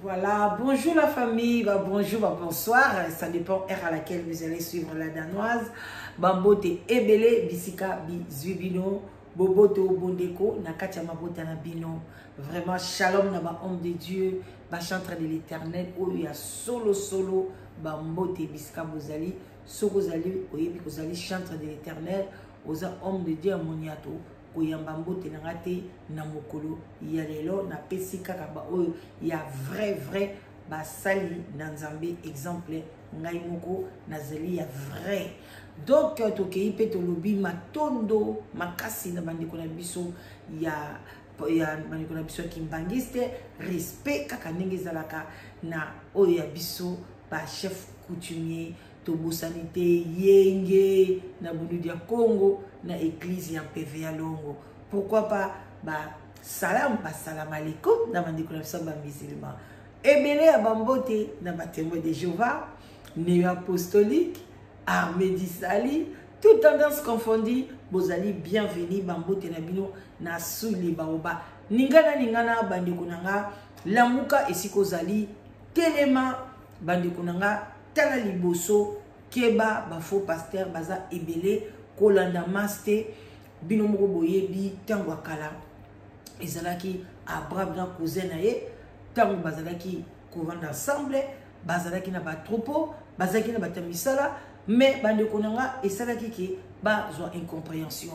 Voilà, bonjour la famille, bonjour, bonsoir, ça dépend heure à laquelle vous allez suivre la danoise. Bambote ebele, bisika, bizubino, boboto, bondeko, nakatia mabota na bino. Vraiment, shalom na ba homme de Dieu, ba chantre de l'éternel, où il y a solo, bambote, bisika, bozali, sogozali, oyebi, kozali, chantre de l'éternel, oza homme de Dieu, moniato. Koyamba mbote nangate na mokolo ya lelo na pesika kaba oyo ya vrai basali na nzambe exemple ngai moko nazali ya vrai. Donc tokei pe tolobi matondo makasi na bandeko na biso ya bandeko na biso kimbangiste respect kaka ndenge ezalaka na oyo ya biso ba chef coutumier to bosanité yenge na bundu ya Congo na église ya PVA Longo. Pourquoi pas salam alaikum na bandeko na biso ba musulman. Ebele ya bambote na ba témoin de Jéhovah, néo-apostolique, armée d'Isali, toute tendance confondue, bozali bienvenue bambote na bino na suli baoba. Ningana bandeko nanga lamuka esiko zali telema bandeko nanga tala liboso keba ba faux pasteur baza ebele kolanda maste bino moko boyebi tango akala ezalaki Abraham na cousin na ye tango bazalaki kovanda ensemble bazalaki na ba troupeau bazalaki na batamisala mais bandeko nanga esalaki ke bazwa incompréhension.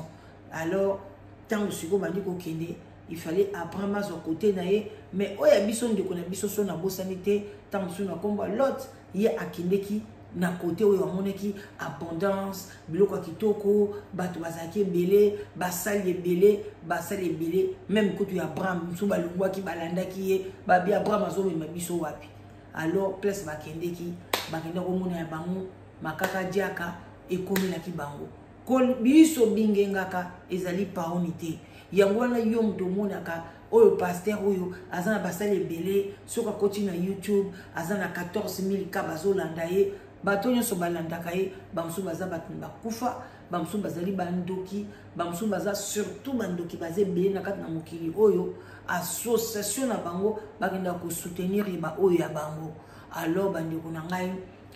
Alors tango siko bandiko kende il fallait Abraham à côté na ye mais oya biso ndeko na biso so na bosanité tango so na komba Lot ye akindeki na côté oyo amoneki abondance biloko kitoko bato bazaki belé basali belé même koto ya Abraham so balungwa ki balandaki ye babi Abraham azomema biso wapi. Alors place bakendeki bakenda komona ya bango makaka diaka ekomelaki bango kol biso bingengaka ezali paonité yango wana yo mto monaka oyo pasteur oyo azana basali belé soka koti na YouTube azana 14000 ka bazolanda ye bato nyonso balandaka ye bamsu baza bato bakufa bamsu bazali bandoki bamsu baza surtout bandoki baze belé na kati na mokili oyo association na bango bakenda ko soutenir ye ba oyo ya bango. Alors bandeko na ngai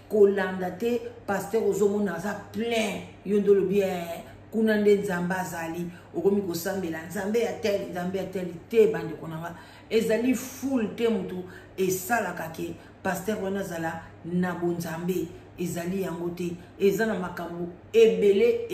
kolanda te pasteur ozomona aza plein yondolo bien kuna nde nzambe azali okomi kosambela nzambe ya tel te bandeko nanga ezali full te mutu esalaka ke pasteur wana zala na bonzambe ezali yango te ezana makambo ebele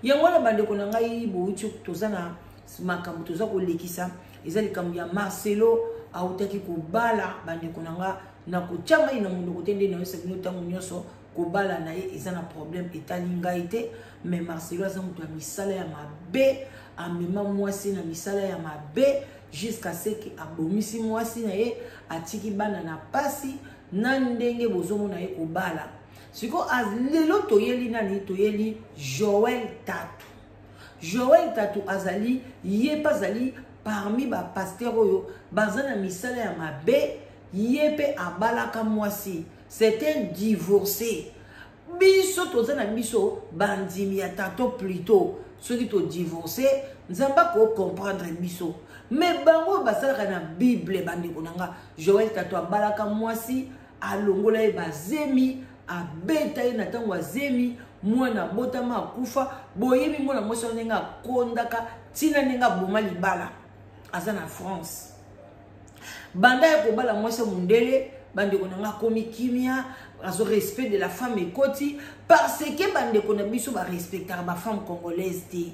yango na bandeko na ngai boitu tozana makambo toza kolekisa ezali kambo ya Marcelo autaki kobala bandeko na nga na kochama ina mundu kotende na yose bino tango nyonso kobala na ye ezana problème etali ngai te mais Marcelo aza mutu ya misala ya mabe amema mwasi na misala ya mabe jusqu'à ce que abomisi mwasi na ye atiki bana na pasi na ndenge bozomona ye kobala siko lelo toyeli nani toyeli Joël Tatu azali ye pazali parmi ba pasteur oyo bazana misala ya mabe yepe abalaka mwasi c'est un divorcé biso tozana biso bandimi ya tato plutôt soki to divorcé nzamba ko comprendre biso mais bango basalaka na Bible bandeko nanga Joël Tatu abalaka mwasi alongola ye bazemi abeta ye na tango azemi mwana botama akufa boyebi mwana mwasi ndenge akondaka tina ndenge aboma libala aza na France banda ya kobala mwasi mundele bandeko nanga komi kimia azo respect de la femme ekoti parce que bandeko na biso ba respectaka ba femme congolaise te.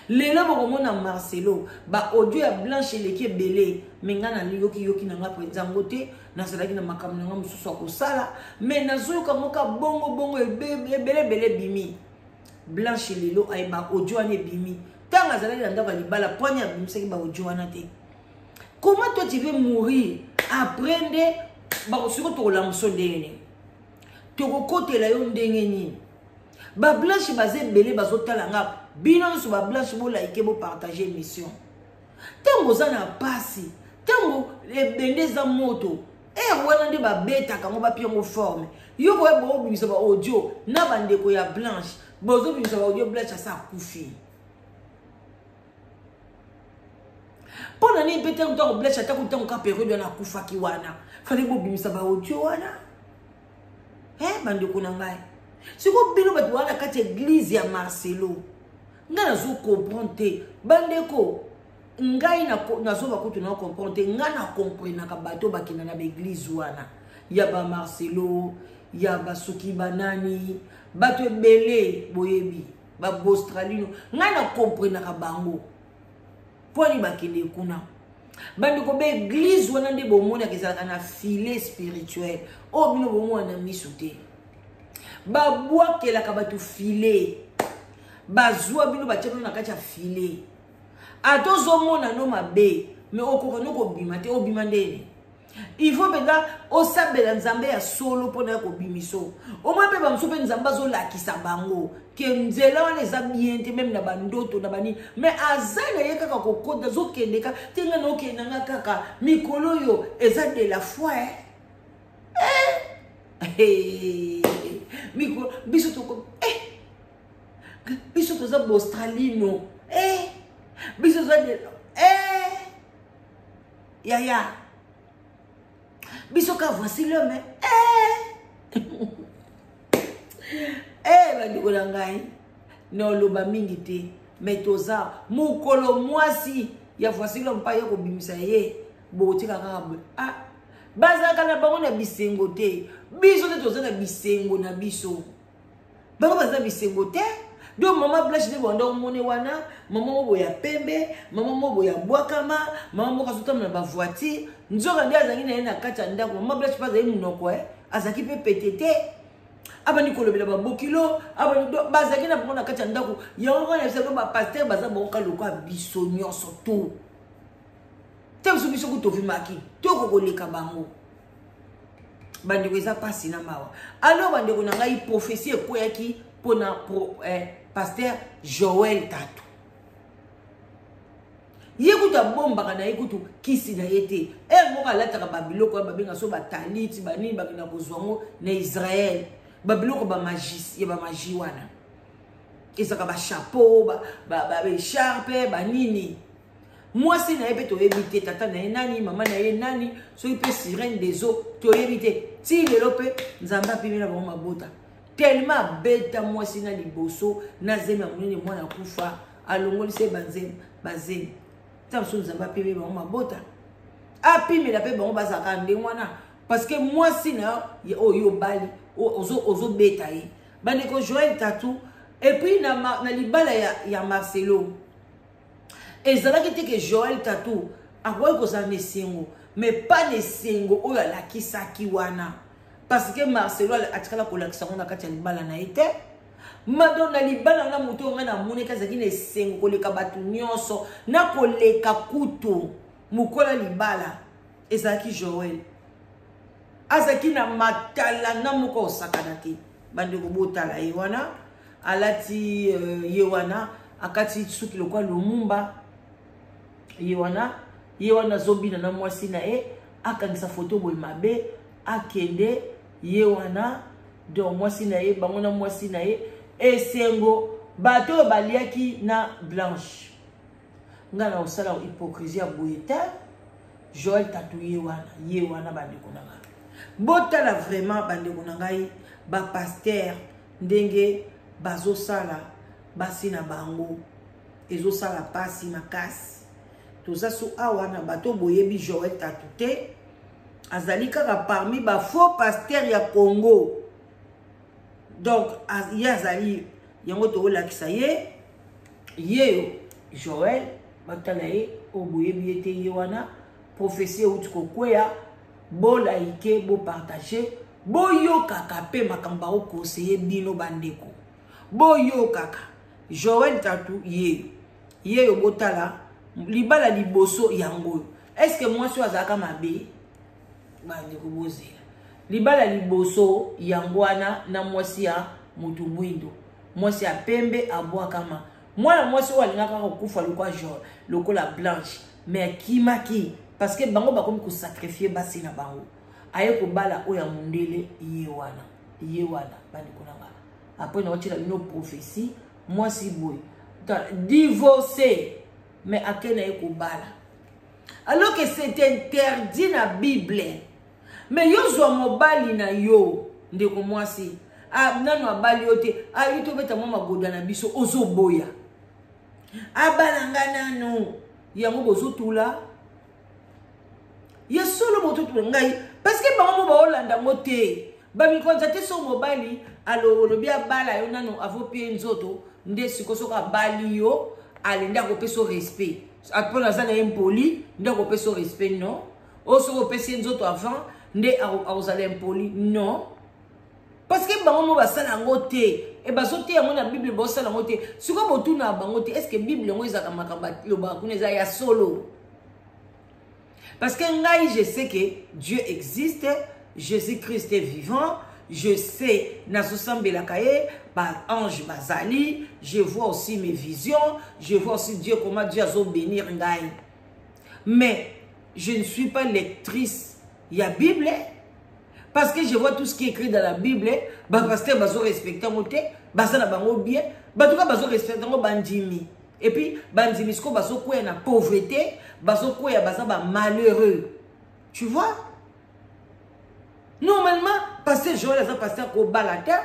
Lelo bokomona Marcelo ba audio ya Blanche eleki belé menga na yoki nanga penzango te nasalaki na makambo nanga mususu akosala mais nazoyoka moka bongo ebele bimi Blanche lelo ay ba audio ane bimi tanga azalaki na ndako libala ponya bimisaki ba audio wana te. Comment toi tu veux mourir apprendre ba osiko to la musondene to kokotela yo ndenge nini ba Blanche bazé belé bazotala nga bino so ba Blanche bo like bo partager émission tango za na pasi tango ebende za moto wana nde ba beta kango ba piango forme yo bo bimisa ba audio na bandeko ya Blanche bozo bimisa ba audio Blanche asa kufi Pendant les pétins, on blesse, attaque autant qu'à période de la Koufa Kiwana. Fallait que vous ça va au Diowana. Eh, bande de Konangai. Si vous bilo batouana quand église ya Marcelo. Nga zo comprendre. Bandeko. Ngai na zo bakutu na comprendre. Nga na comprendre ka bato bakina na église wana. Ya ba Marcelo, ya ba Soki banani, bato ebele boyebi, ba Australino. Nga na comprendre ka bango. Poni bakine kuna. Bandeko be église wana nde bomona kezaka na filet spirituel. O bino bomona misute. Ba boa ke la kabatu filet. Bazwa bino bachano na kacha filet. Atozo mona no mabe, mais okoko no ko bimate o bimandeni. Il faut benda o sabela nzambe ya solo pona ko bimiso. O mwa pe ba msope nzamba zo lakisa bango. Ke nzela wana eza bien te même na bandoto na bani. Mais azana ye kaka kokota zo kendeka tenga no kenanga kaka mikolo yo eza de la foi. Mikolo biso to biso to za Australino. Biso za de ya biso ka voici l'homme. Bandi ko langai no loba mingi te metoza mukolo mwasi ya voici l'homme pa yako bimisa ye botika kaka bazaka na bango na bisengo te biso te toza na bisengo na biso bango baza bisengo te. Donc maman blanche de bondo mone wana, maman mobo ya pembe, maman mobo ya bwakama, maman moka sota na ba voiture, nzoka ndia zangi na na kata ndako, maman blanche pas za munoko azaki pe petete. Abani kolobela ba bokilo, abani do bazaki na bona kata ndako, yango na seko ba pasteur baza boka lokwa biso nyonso to. Te biso ko tovimaki, to ko koleka bango. Bandi ko eza pasi na mawa. Alors bandi ko na ngai prophétie ekoyaki pona pasteur Joël Tatu. Yekuta bomba kana yekutu kisi na yete. Ngoka lataka babiloko babenga so bataliti bani bakina kozwango na Israël. Babiloko ba magis, ba magie wana. Ezaka ba chapeau, ba écharpe, ba nini. Moi si na yebe to yebite tata na nani, mama na ye nani, so ipe sirène des eaux to yebite. Ti lelope nzamba pimela ba mabota. Tellement bête moi si na liboso na zema munene mwana kufa alongoli se bazem tamso nzamba pebe ba mabota api la pe ba bazaka ndengwana parce que moi si na yo bali ozo beta ye bande ko Joël Tatu et puis na libala ya Marcelo ezala ki te que Joël Tatu akwa ko za nesengo mais pas nesengo oyo la kisaki wana. Parce que Marcelo a tiré la collection on a katia libala na été madonna libala na muto nga na moneka zaki ne sengo koleka batu nyonso na koleka kutu mukola libala ezaki Joël azaki na matala na muko osakana te bande ko botala yewana alati yewana akati suki lokwa lumumba yewana zobina na mwasi na akangisa photo boy mabe akende yewana donc mwasi na ye bangona mwasi na ye esengo bato baliaki na Blanche ngana osala hypocrisie boyeta Joël Tatu yewana bande konanga botala vraiment bande konanga ba pasteur ndenge bazo sala basi na bango ezo sala pasi makasi toza so awana bato boyebi Joël Tatu te azali kaka parmi ba faux pasteur ya Congo. Donc azali yango to lakisa ye Joël batala ye oboye biete ye wana prophétie utiko kweya bo laike bo partager bo yo kaka pe makamba o conseiller bino bandeko bo yo kaka Joël Tatu ye yo botala libala liboso yango. Est-ce que moi so azaka mabe bande ko bozela libala liboso yangwana na mwasi ya mutu mwindo mwasi ya pembe abwakama mwana mwasi walingaka kokufa lokwa jaune lokola Blanche mais kimaki parce que bango bakomi ko sacrifier basi na bango aye ko bala oya mundele yewana bande konanga après na otila bino prophétie mwasi boy divorcé mais akena ye ko bala Alors que c'est interdit dans la Bible. Mais yo zo mobali na yo. Ndeko mwasi. Nano abali yote. Yuto beta mama goda na biso. Ozo boya. Abalanga nano. Yango bozo tula. Ya solo moto tula ngai. Parce que bango ba Holanda mote. Ba mi konzate so mobali. Alors lobi abala yo nano avopie nzoto. Nde sikosoka bali yo. Alenda ko peso respect. Après la zone impoli, nde ko peso respect non. Oso ko pesi nzoto avant, nde aozala impoli non. Parce que bango mo basala ngote, e bazote yango na Bible bosala ngote. Siko botuna bango te, est-ce que Bible ngo ezaka makamba loba kuneza ya solo? Parce que ngai je sais que Dieu existe, Jésus-Christ est vivant. Je sais, par ange Bazali, je vois aussi mes visions, je vois aussi Dieu, comment Dieu a bénir Ngaï. Mais je ne suis pas lectrice, il y a Bible, parce que je vois tout ce qui est écrit dans la Bible, parce que bazo respecte moté, baza na bango bien, en tout cas bazo respecte ngo bandimi. Et puis bandimi sko bazo quoi na pauvreté, bazo quoi ya baza ba malheureux. Tu vois? Normalement, pasteur Joël a pasteur ko balata.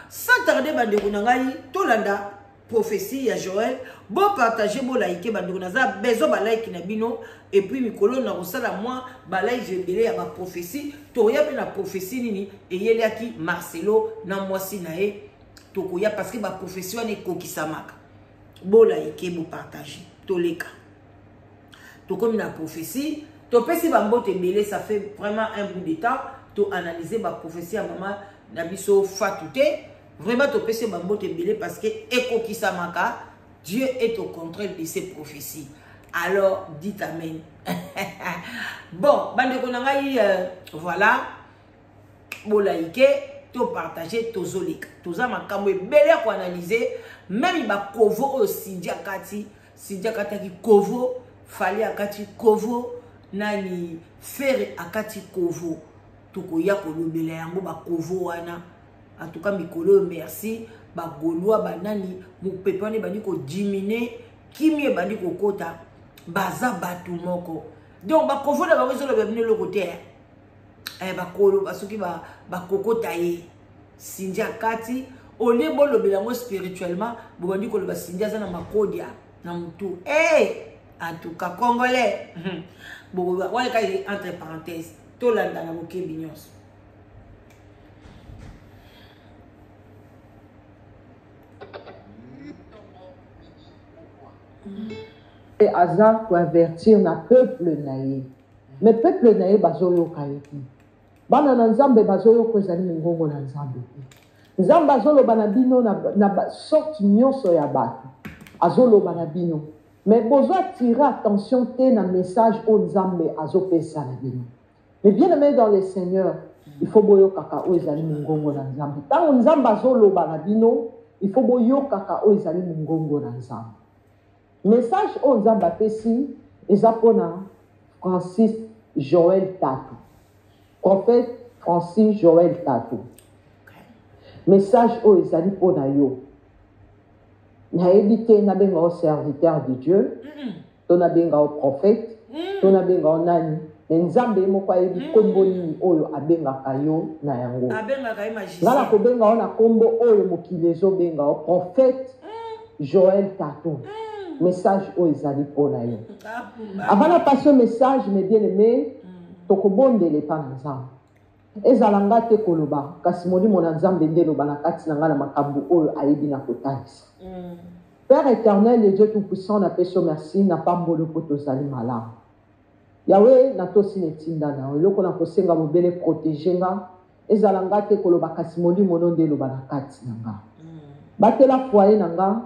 Sans tarder bandeko na ngai tolanda prophétie ya Joël, bon partager bo like bandeko na za bezo ba like na bino et puis mikolo na kosala moi ba like jebele ya ba prophétie, to ya pe na prophétie nini eyeliaki Marcelo na mwasi na e tokoya parce que ba prophétie wana ekokisamaka. Bo like bo partager, toleka. To comme na prophétie to pesi bambote belé, ça fait vraiment un bout de temps to analyser ma prophétie à maman nabiso fatouté. Vraiment to pesi bambote belé parce que eko kisamaka, Dieu est au contrôle de ses prophéties. Alors dites amen. Bon, bande konangai voilà. Bo like, to partager to zolik. To za makambo belé ko analyser, même ba kovo aussi diakati ki kovo, fali akati kovo. Nani faire akati kovo tukoya kolobela yango ba kovo wana en tout cas mikolo merci ba golwa banani mu pepane bandi ko diminuer kimi bandi ko kota baza batu moko donc ba kovo na ba wezo le loko te ba kolo basuki ba kokota ye sindia kati ole bolobela ngo spirituellement bo bandi ko lo ba sindia za na makodia na mutu en tout cas congolais. Bon, entre parenthèses, tout là dans la moquée bignos. Et Aza pour avertir na peuple naïe. Mais peuple naïe bazoyo kayeki. Bana na nzambe bazoyo ko ezali ngongo na nzambe. Nzambe azolo bana bino na sorte nyonso ya bato. Azolo bana bino. Mais besoin tirer attention à un message au Nzambe azopesa na bino. Mais bien aimé dans le Seigneur, il faut boyo kaka o ezali ngongo na Nzambe. Tant Nzambe azolo bana bino, il faut boyo kaka o ezali ngongo na Nzambe. Message au Nzambe apesi ezapona Francis Joël Tatou. Prophète Francis Joël Tatou. Message au ezali pona yo. Naebite na benga au serviteur de Dieu, tona benga au prophète, tona benga au nani, nzambe moko ayebi kombo nini oyo abenga kayo na yango. Abenga kayo magicien. Ngala ko benga ona kombo oyo mokili ezo benga au prophète Joël Tatou. Message oyo ezali pona yo. Avant de passer au message, mes bien-aimés, tokobondele pa na nzambe. Ezalanga te koloba kasi molimo na nzambe nde loba na kati na nga na makambo oyo ayebi na kotalisa. Père éternel et Dieu tout-puissant, na peso merci na pambolo po tozali malamu. Yahweh na tosi netinda na eloko na kosenga mobele protéger nga ezalanga te koloba kasi molimo no nde loba na kati na nga. Batela foyer na nga,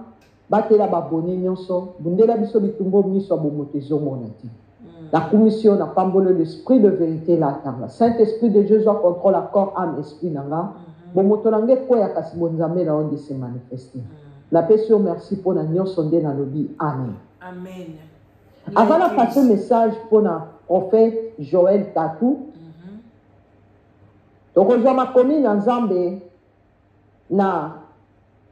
batela baboni nyonso, bundela biso bitumbo miso bomoto ezomona te. La commission n'a pas volé l'esprit de vérité là. Saint-Esprit de Dieu soit contrôle à corps, âme, esprit nanga. Bon motonangé quoi ya kasi bonzamé la onde se manifester. La personne merci pour la nion sondé dans le lobby. Amen. Amen. Avant de passer le message pour le prophète Joël Tatou. Donc on voit ma commune en Zambé. Na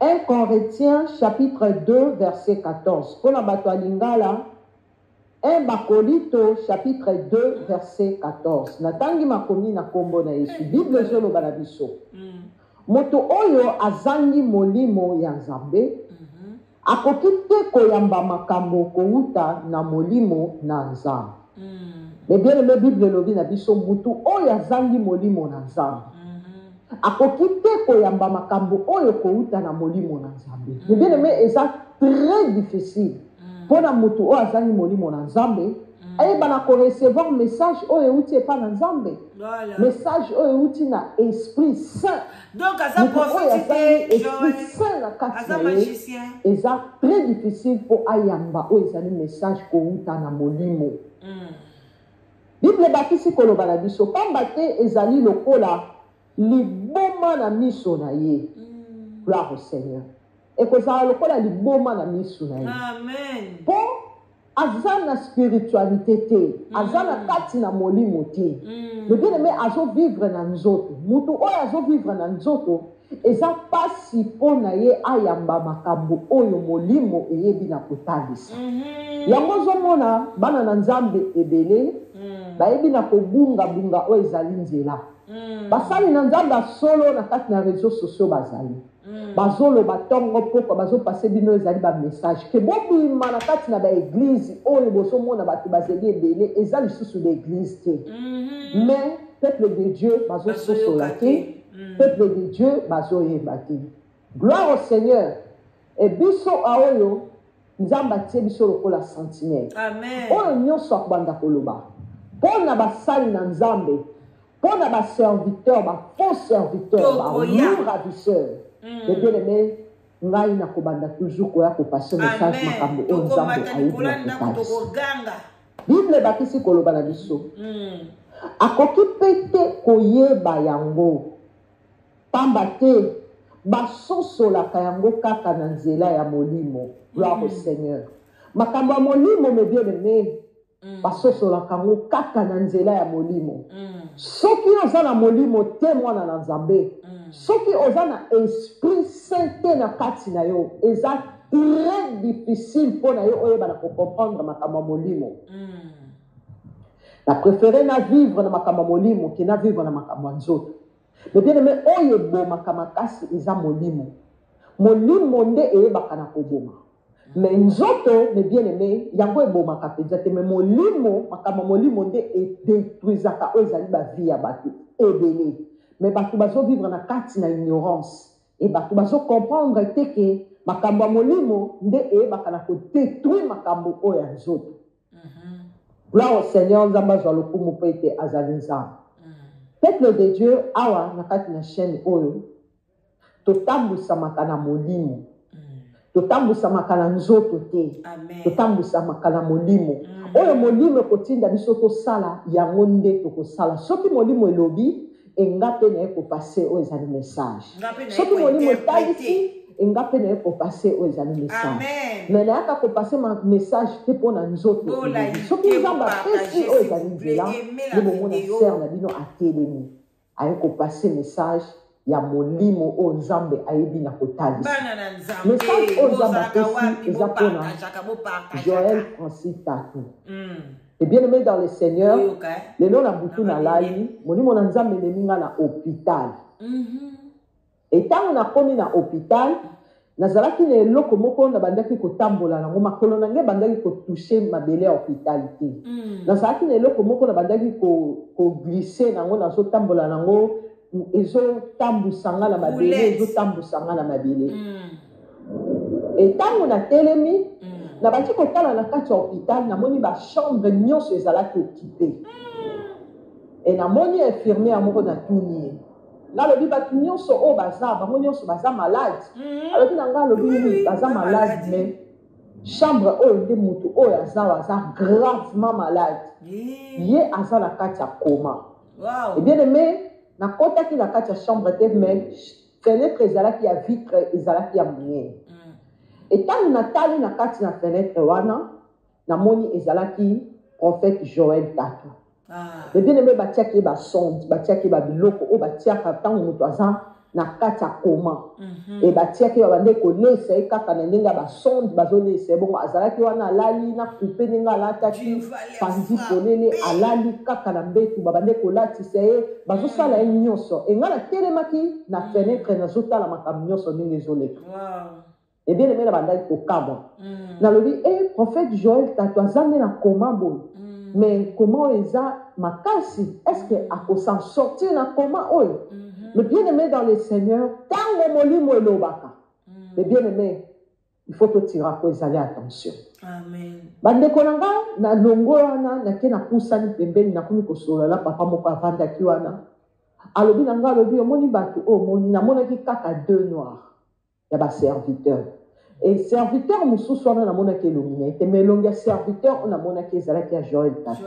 1 Corinthiens chapitre 2 verset 14. Pour la bateau lingala. 1 Bakolito chapitre 2 verset 14. Natangi makomi na kombo na Yesu. Bible zolo balabiso. Moto oyo azangi molimo ya Nzambe. Akoki te koyamba makambo kouta na molimo na Nzambe. Mais bien aimé Bible lobi na biso moto oyo azangi molimo na Nzambe. Akoki te koyamba makambo oyo kouta na molimo na Nzambe. Mais bien aimé, eza très difficile. Pour na moto oyo azangi molimo na Nzambe, ayebana ko recevoir message oyo euti epa na Nzambe. Message oyo euti na Esprit Saint. Donc aza prophète, Esprit Saint na kati na ye. Eza très difficile pour ayamba oyo ezali message kouta na molimo. Bible bakisi koloba na biso pamba te ezali lokola liboma na miso na ye. Gloire au Seigneur. Et que ça lokola liboma na miso na ye. Amen. Po azana spiritualité te, azana kati na molimo te. Le bien aimé azo vivre na nzoto. Mutu oyo azo vivre na nzoto eza pasi po na ye ayamba makambo oyo molimo eyebi na kotalisa. Yango zomona bana na Nzambe ebele bayebi na kobunga bunga oyo ezali nzela. Basali na Nzambe solo na kati na réseaux sociaux bazali. Bazolo batongo poko bazo passer bino ezali ba message ke bobima na kati na ba église oyo bosomona batu bazeli ebele ezali susu d'église te. Mais peuple de Dieu bazo sosola te. Peuple de Dieu bazo yeba te. Gloire au Seigneur. Et biso aoyo Nzamba tie biso lokola sentinelle. Amen. Oyo nyonso akubanda koloba. Pona basali na Nzambe. Pona ba serviteur, ba faux serviteur, ba lourd ravisseur. Le bien-aimé, ngai na kobanda toujours koya ko passer message makambo o Nzambe ayibi na kotalisa. Bible bakisi koloba na biso. Akoki pete koyeba yango. Pamba te basosolaka yango kaka na nzela ya molimo. Gloire au Seigneur. Makambo ya molimo me bien-aimé, basosolaka yango kaka na nzela ya molimo. Soki oza na molimo te mwana na Nzambe. Soki oza na Esprit Saint na kati na yo, eza très difficile pour na yo oyeba na comprendre makambo ya molimo. Na préféré na vivre na makambo ya molimo ke na vivre na makambo ya nzoto. Mais bien aimé, oyo ebomaka makasi eza molimo. Molimo nde eyebaka na koboma. Mais nzoto, mais bien aimé, yango ebomaka penza te, mais molimo, makambo molimo nde edétruisaka oyo ezali ba vie ya bato ebele. Mais bato bazo vivre na kati na ignorance. Et bato bazo comprendre te ke makambo molimo nde eyebaka na kodétruire makambo oyo ya nzoto. Gloire au Seigneur, Nzamba zwa lokumu po ete azali Nzambe. Peuple de Dieu, awa na kati na chaîne oyo, totambusamaka na molimo. Totambusamaka na nzoto te. Totambusamaka na molimo. Oyo molimo kotinda biso tosala yango nde tokosala. Soki molimo elobi, engape na eko passer oyo ezali message. Soki molimo etalisi, engape na eko passer oyo ezali message. Mais na yaka ko passer ma message te pona nzoto. Soki Nzamba pesi oyo ezali nzela, nde bomona ser na bino atelemi. Ayeko passer message ya molimo o Nzambe ayebi na kotalisa. Message o Nzambe pesi eza pona Joël Francis Tatou. Et bien aimé dans le Seigneur, le nom na butu na lali, molimo na Nzambe meminga na hôpital. Et tant na komi na hôpital, nazalaki na eloko moko na bandaki kotambola nango makolo na nge bandaki ko toucher mabele ya hôpitalité. Nazalaki na eloko moko na bandaki ko glisser nango na so tambola nango ezo tambusanga na mabele, ezo tambusanga na mabele. Et tant na telemi na bati kotala na kati ya hôpital na moni ba chambre nyonso ezalaki occupé. Et na moni infirmière moko na tuni. Là le batu nyonso o baza, bango nyonso baza malade. Alors que nga le baza malade mais chambre o nde mutu o aza gravement malade. Ye aza na kati ya coma. Et bien aimé, na kota ki na kati ya chambre te mais fenêtre ezalaki ya vitre ezalaki ya moyen. Et tant natali na kati na fenêtre wana, na moni ezalaki prophète Joël Tatou. Mais bien aimé batiaki ba sonde, batiaki ba biloko o batiaka tant mutu aza na kati ya koma e batiaki babande kolesa ye kaka na ndenge ya basonde bazolesa bongo azalaki wana alali na kupe ndenge alataki pandi polele alali kaka na mbetu babande kolatisa ye bazosala ye nyonso e nga natelemaki na fenetre nazotala makambo nyonso ndenge ezoleka e bien aimé na bandaki kokamwa nalobi prophète Joël Tato aza nde na koma boye mais comment eza makasi est-ce que akosan sortir na koma oyo le bien-aimé dans le Seigneur, tant molimo elobaka. Le bien-aimé, il faut que tu rappelles attention. Amen. Bande konanga na longo wana na ke na kusani pembeni na kumi kosola la papa moko avanda ki wana. Alobi nanga alobi omoni batu o moni na mona ki kaka deux noirs. Ya ba serviteur. Et serviteur mususu wana na mona ki elongina te melonga serviteur on na mona ki ezala ki Joël Tato.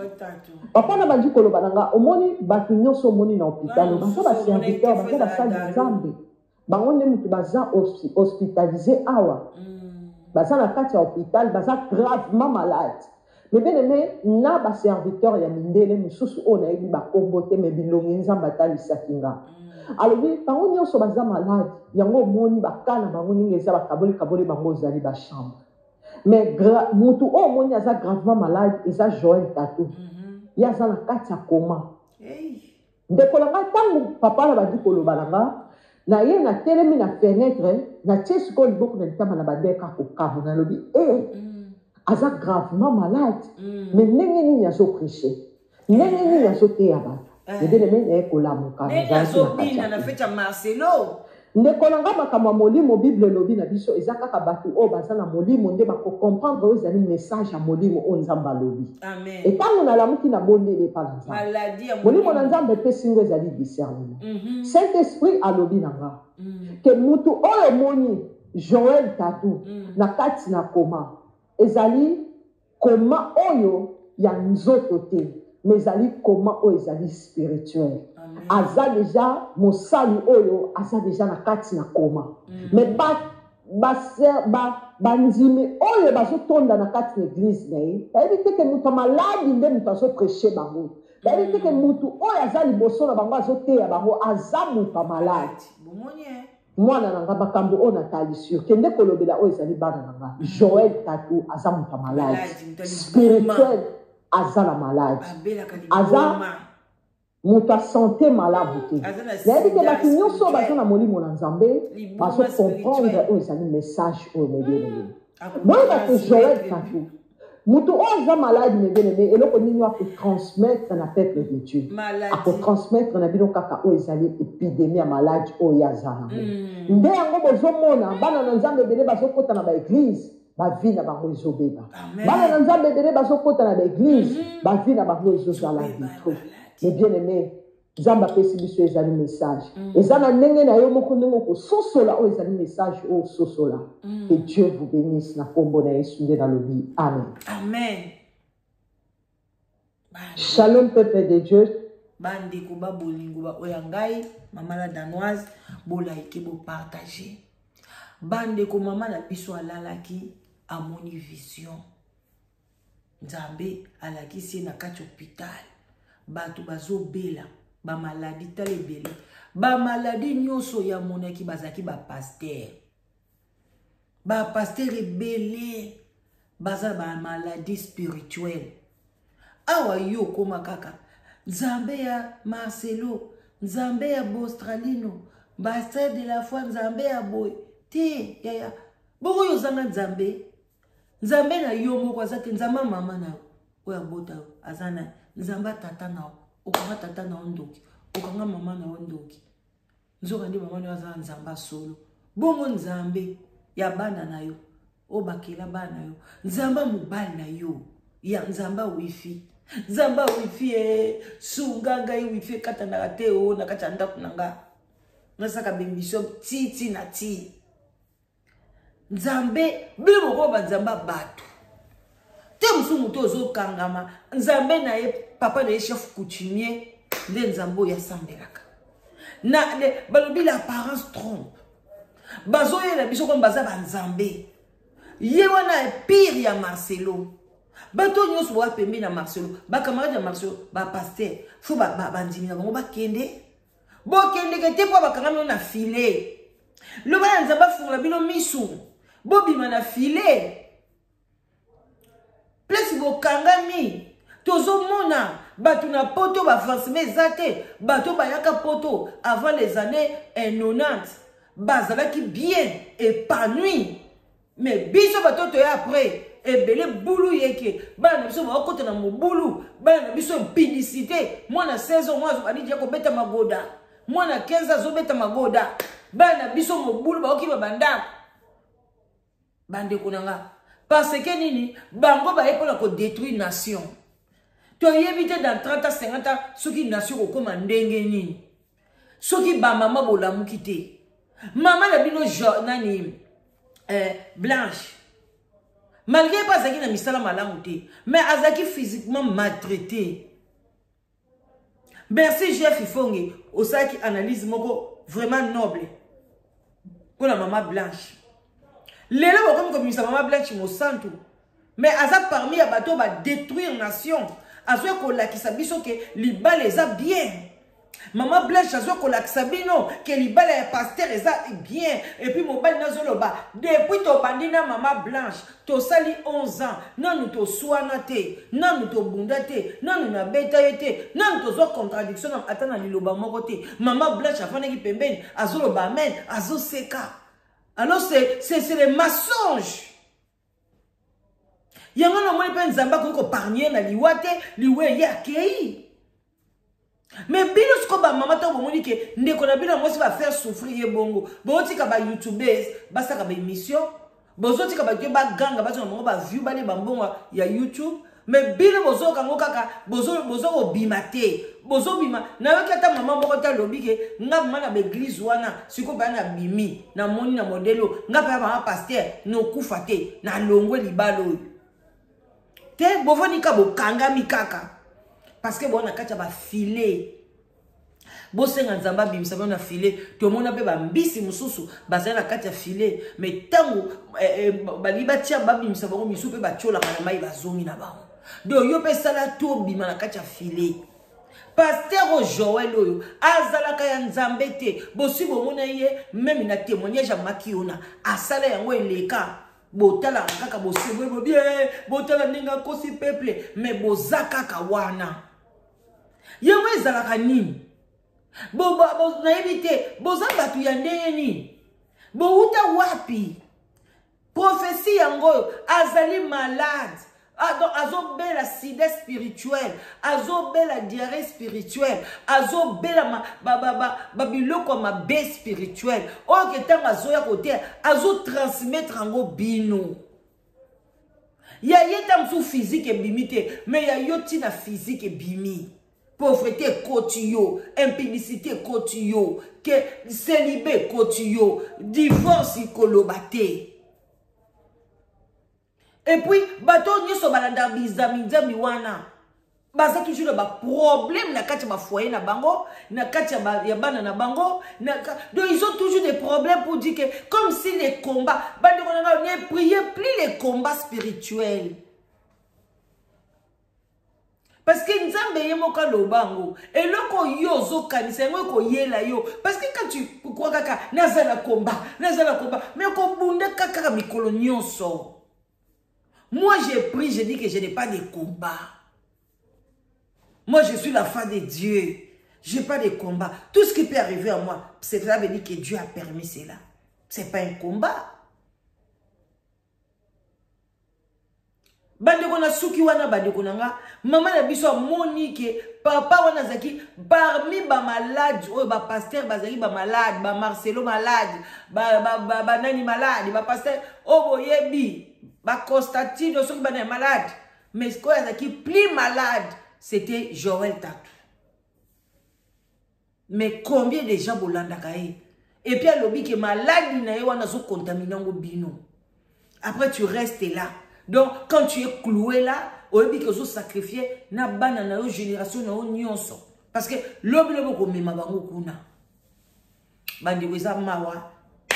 Papa na bandi koloba nanga omoni batu nyonso omoni na hôpital baza ba serviteur baza ba sali nzambe. Bango nde mutu baza hospitalisé awa. Baza na kati ya hôpital baza gravement malade. Mais bien aimé na ba serviteur ya mindele mususu on a yebi ba kombote me bilongi nzamba talisa kinga. Alors oui, bango nyonso baza malade yango moni bakana bango ninga eza bakaboli bango zali ba chambre. Mais mutu o moni aza gravement malade eza Joël Tato. Ya za na kati ya koma. Ndeko langa tangu papa na badi koloba langa na ye na telemi na fenêtre na tiesu ko liboko na litama na badeka kokabo na lobi aza gravement malade mais ndenge nini azo prêcher ndenge nini azo teya bato ndenge nini na ekolamuka na fete ya Marcelo ndeko langa makambo molimo bible lobi na biso eza kaka bato o baza na molimo nde bako comprendre oyo ezali message ya molimo o nzamba lobi amen etango na lamuki na bondele pa na nzamba maladie ya molimo na nzamba pe singo ezali discernement Saint Esprit alobi nanga ke mutu oyo moni Joël Tato na kati na koma ezali koma oyo ya nzoto te mais ezali koma oyo ezali spirituel aza deja mosali oyo aza deja na kati na koma mais banzimi oyo bazotonda na kati na église na ye bayebi te ke mutu maladi nde mutu azoprêche bango bayebi te ke mutu oyo aza liboso na bango azoteya bango aza mutu maladi mwana na nga makambo oyo natalisi yo kende kolobela oyo ezali bana na nga Joël Tato aza mutu maladi spirituel aza na maladi aza mutu a santé malabu te nayebi te bato nyonso baza na molimo na nzambe bazokomprendre oyo ezali message oyo mebieneme boyeba te Joël Tato mutu oyo aza maladi mebieneme eloko nini akotransmettre na peuple de Dieu akotransmettre na bino kaka oyo ezali épidémie ya maladi oyo aza nango nde yango bozomona bana na nzambe ebele bazokota na baeglise bavi na bango ezobeba bana na nzambe ebele bazokota na baeglise bavi na bango ezozala vitro mais bien aimé nzambe apesi biso ezali message eza na ndenge na yo moko ndenge okososola oyo ezali message oyo ososola que Dieu vous bénisse na kombo na Yesu nde nalobi amen amen shalom peuple de Dieu bandeko babolingo baoya ngai mama la danoise bolaike bopartage bandeko mama na biso alalaki amoni vision nzambe alakisi na kati hôpital bato bazobela ba maladie talebele ba maladie nyonso ya monaki bazaki ba pasteur ebele baza ba maladie spirituelle awa yo koma kaka nzambe ya Marcelo nzambe ya Bostralino Pasteur de la foi nzambe ya boy te yaya boko yo zanga nzambe na yo moko azate nzamba mama na oya bota azana nzamba tata na okanga tata na ondoki okanga mama na ondoki nzoka ndi mama na azana nzamba solo bongo nzambe ya bana na yo obakela bana yo nzamba mobali na yo ya nzamba wifi nzamba wifi sunga ngai wifi kata na te o na kata ndako nanga nasaka bembiso titi na ti nzambe bilo moko banzamba bato te musu muto ozo kangama nzambe na ye papa na ye chef coutumier nde nzambo ya sambelaka na balobi la apparence trompe bazo ye na biso comme baza banzambe ye wana pire ya Marcelo bato nyonso ba pembe na Marcelo ba camarade ya Marcelo ba pasteur fo ba bandimi na bango ba kende Bokende ke te po bakanga na filet. Le bana nzamba fungula bino misu. Bobima na filet. Place bokangami. Tozo mona. Bato na poto ba fansime zate. Bato bayaka poto avant les années 90. Bazalaki bien épanoui. Mais biso bato to ya après. Ebele boulou yeke. Bana na biso ba okota na mobulu. Bana na biso publicité. Moi na 16 ans, moi zo dia ko beta magoda. Moi na 15 ans zo beta magoda. Bana biso mobulu ba okiba banda. Bande konanga. Parce que nini bango ba epola ko détruire nation. To yebite dans 30 ans 50 ans soki nation ko koma ndenge nini. Soki ba mama bolamu kité. Maman la bino nani Blanche. Malgré pas zaki na misala malamu te, mais azaki physiquement maltraité. Merci Jeff Ifonge, osaki analyse moko vraiment noble. Pour la maman Blanche. Lelo comme maman Blanche mo santu. Mais aza parmi ya bato ba détruire nation. Azwe ko lakisa biso ke liba les a bien. Maman Blanche azwe ko lakisa bino ke liba les pasteur les a bien. Et puis mobile nazoloba depuis to bandina maman Blanche to sali 11 ans nanu to soana te nanu to bunda te nanu na beta te nanu to zo contradiction atana liloba moko te. Maman Blanche afana ki pembeni azoloba amen azo seka. Alors c'est les mensonges. Yango no moni pe nzamba ko parnier na liwate liwe ya kei. Mais bino sko ba mama to bomoni ke ndeko na bino mosi va faire souffrir ye bongo. Boti ka ba youtubers basa ka ba émission. Bozoti ka ba ke ba ganga ba zo ba view ba le bambongo ya YouTube. Mais bino bozo ka ngokaka bozo obimate. Bozo bima na wekata mama moko ta lobi ke nga mama na église wana siko ba na bimi na moni na modelo nga pa ba pasteur no kufa te na longwe libalo. Te bovoni ka bokanga mikaka parce que bon akacha ba filet bosenga nzamba bimisa na filet to mona pe ba mbisi mususu bazala kacha filet mais tango baliba tia ba bimisa bango misu pe ba tchola kana mai bazongi na bango do yo pe sala to bima na kacha filet pasteur Joël oyo azala ka ya nzambe te bosi bomona ye même na témoignage ya makiona asala yango eleka botala kaka bosebo bien botala ninga kosi peuple mais bozaka ka wana yango ezalaka nini bo na éviter bozanga tu ya ndenge nini bo uta wapi prophétie yango azali malade azobela sida spirituel azobela diarrhée spirituelle azobela babiloko mabe spirituel oyo ketanga azoya kote azotransmettre yango bino ya yeta msu physique ebimi te mais ya yo tina physique ebimi pauvreté koti yo impudicité koti yo ke célibé koti yo divorce koloba te. Et puis, bato nyoso balanda bizami wana. Baza toujours ba problème na kati ba foyer na bango, na kati ya bana na bango, donc ils ont toujours des problèmes pour dire que comme si les combats, ne priez plus les combats spirituels. Parce que nzambe yemoka lobango et loko yo zo kanisa ngo ko yela yo parce que quand tu crois kaka nazala combat mais ko bunda kaka mikolo nyonso. Moi, j'ai pris, j'ai dit que je n'ai pas de combat. Moi, je suis la femme de Dieu. Je n'ai pas de combat. Tout ce qui peut arriver à moi, cela veut dire que Dieu a permis cela. Ce n'est pas un combat. Bandeko na suki wana bandeko nanga, maman na biso Monique, papa wana zaki parmi ba malade, oh ba pasteur bazaki ba malade, ba Marcelo malade, ba nani malade, ba pasteur oh boyebi. Ba Constantine aussi qui est malade. Mais ce qui est plus malade, c'était Joël Tatou. Mais combien de gens bolanda kaye? Et puis le qui est malade, il y a contaminé au bino. Après tu restes là. Donc quand tu es cloué là, au lieu que tu sacrifié, na banana na génération na nyonso. Parce que l'obile ko mema bango kuna. Bandi weza mawa,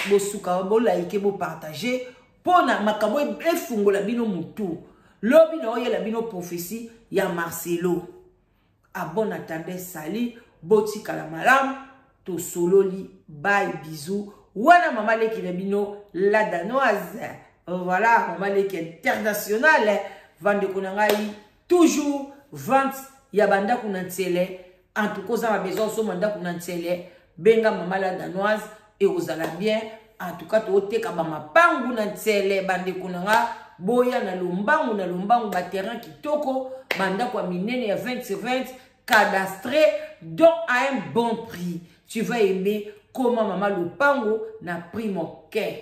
bo suka bo like bo partager. Pona makabo efungola bino mutu lobi na oyela bino prophétie ya Marcelo a bon attendait sali boti kala malam to sololi, bye, bisous. Wana maman leki na bino, la danoise. Voilà, maman leki internationale. Vande kunangai, toujours vente, yabanda kunantiele. En tout cas, ça m'a besoin de mandat kunantiele. Benga maman la danoise, et vous allez bien. En tout cas, tu ote kabama pangu nantiele, bande kunanga. Boya na lombangu ba terrain kitoko banda kwa minene ya 20/20 cadastré donc à un bon prix. Tu vas aimer comment maman Lupango n'a pris mon cœur.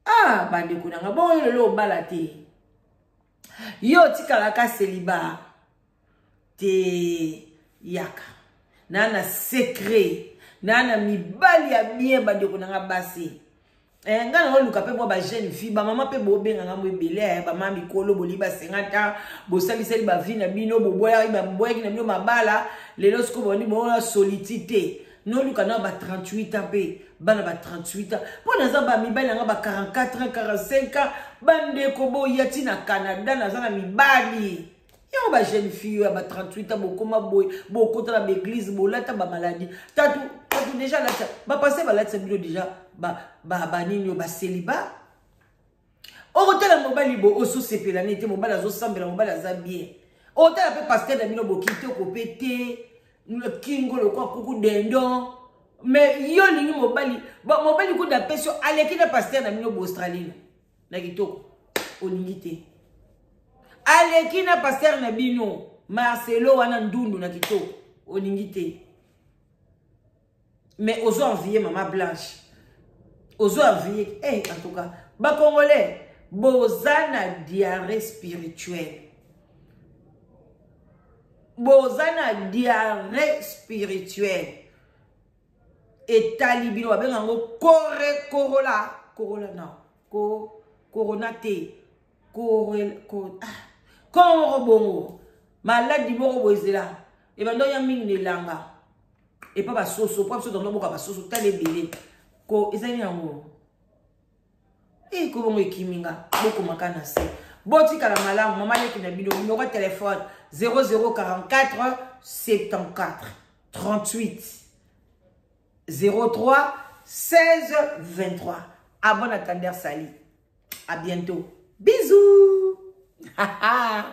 Ah bande kunanga bon le balate. Yo tikalaka célibat te yaka. Nana secret, nana mibali ya bien bande kunanga basi. Nga na luka pe bo ba jeune fille ba maman pe bo benga nga mo ebele ba mama mikolo boli ba 50 ans bo saliseli ba vie na bino bo boya ba boya ki na bino mabala lelo sko boni bo la solitude no luka na ba 38 ans pe bana ba 38 ans po na za ba mibali nga ba 44 ans 45 ans bande ko bo yati na Canada na za na mibali yo ba jeune fille ba 38 ans bo koma boy bo kota na l'église bo lata ba maladie tatu déjà là ba passer ba lata bilo déjà ba nini ba célibat o hôtel mobile bo oso sepelani te mobile azo sambela mobile aza bien hôtel pe pasteur na bino bo kite ko pété le kingo le kwa kuku dendon mais yo lingi mobile ko da peso aleki na pasteur na bino bo Australie na kitoko olingi te aleki na pasteur na bino Marcelo wana ndundu na kitoko olingi te mais ozo envier maman Blanche ozo envier en tout cas ba congolais bozana diarrhée spirituelle et talibino abenga ngo corolla non coronate Quand bongo maladi moko boezela e bando ya mingi nelanga et pas soso pas so dans boka ba soso tale belé ko ezali yango e ko bongo ekiminga boko makana se boti kala malamu mama leki na bino numéro de téléphone 0044 74 38 03 16 23. Abonne à Tender Sali. À bientôt. Bisous.